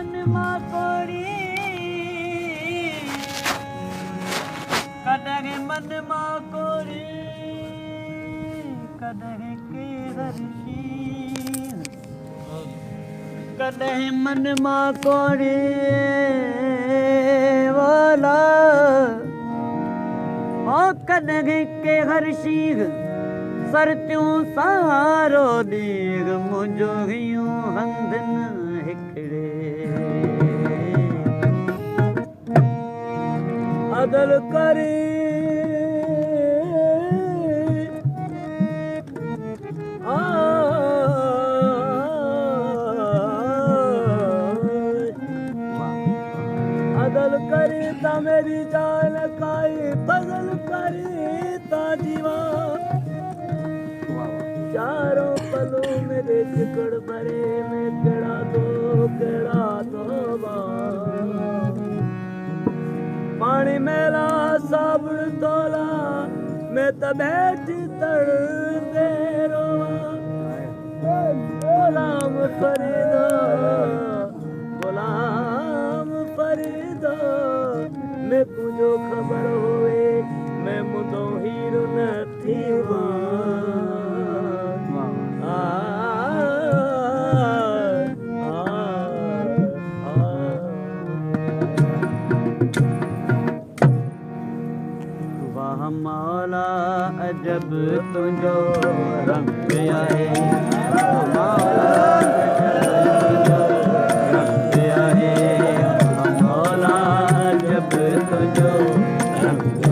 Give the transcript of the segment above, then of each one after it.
मन कोरी कदर मन कोरी कदर के हर्षी कदर मन कोरी वाला ओ कदर के हर्षी सरत्यूं सारो दीग मुंहिंजो हियूं हंधन हिकिड़े अदल करे अदल करे ता मेरी जान काई बदल करे ता जीवा चारों पलों मेरे चिकड़ भरे में केड़ा दो पानी मेला साबुन तोला मैं तो बैठी तड़ दे रोवा गुलाम फरीदा मैं कुझो खबर होवे मैं मुदो हीरो न थी मौला अजब तुझो रंग आए मौला रंग आए मौला अजब तुझो रंग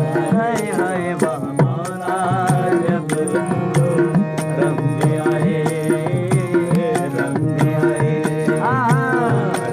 आए हाय वाह मौला अजब तुझो रंग आए रंग आए रंग आए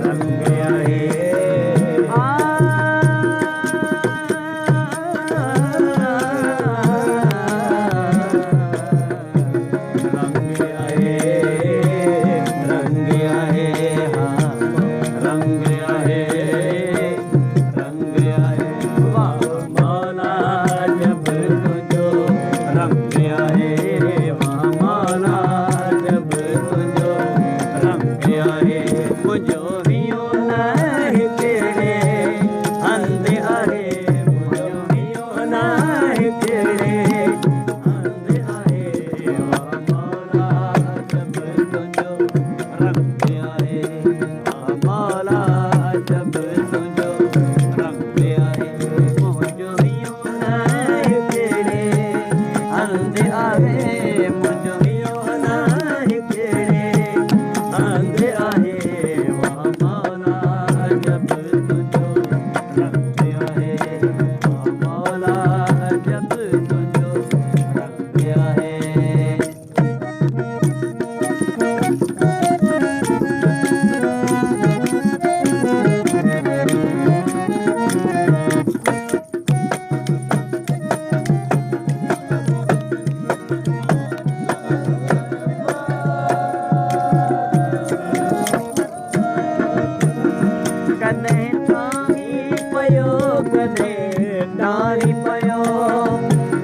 डारी पयो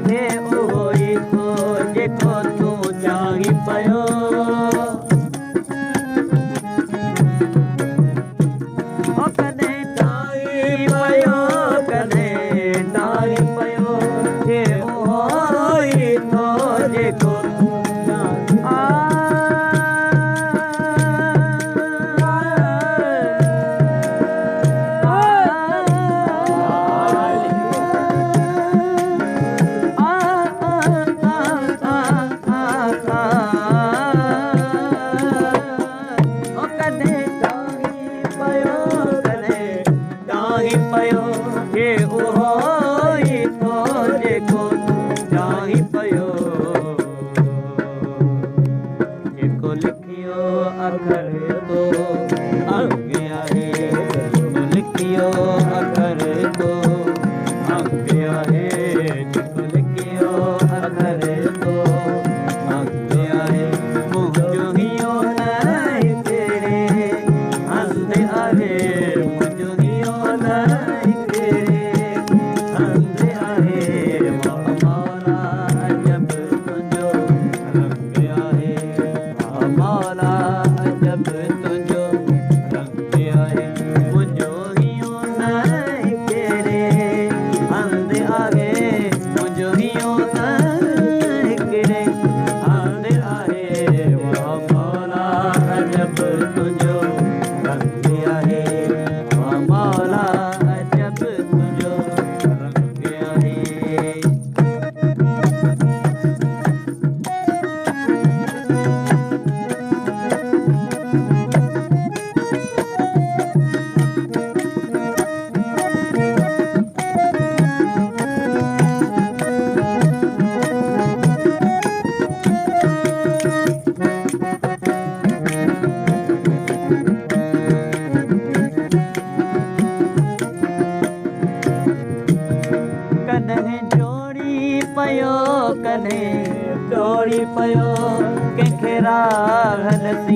हे ओई तो जेको तू चाही पयो ओ कदे डारी पयो कदे डारी पयो हे ओई तो जेको तू पियो कंहिंखे राह नसीब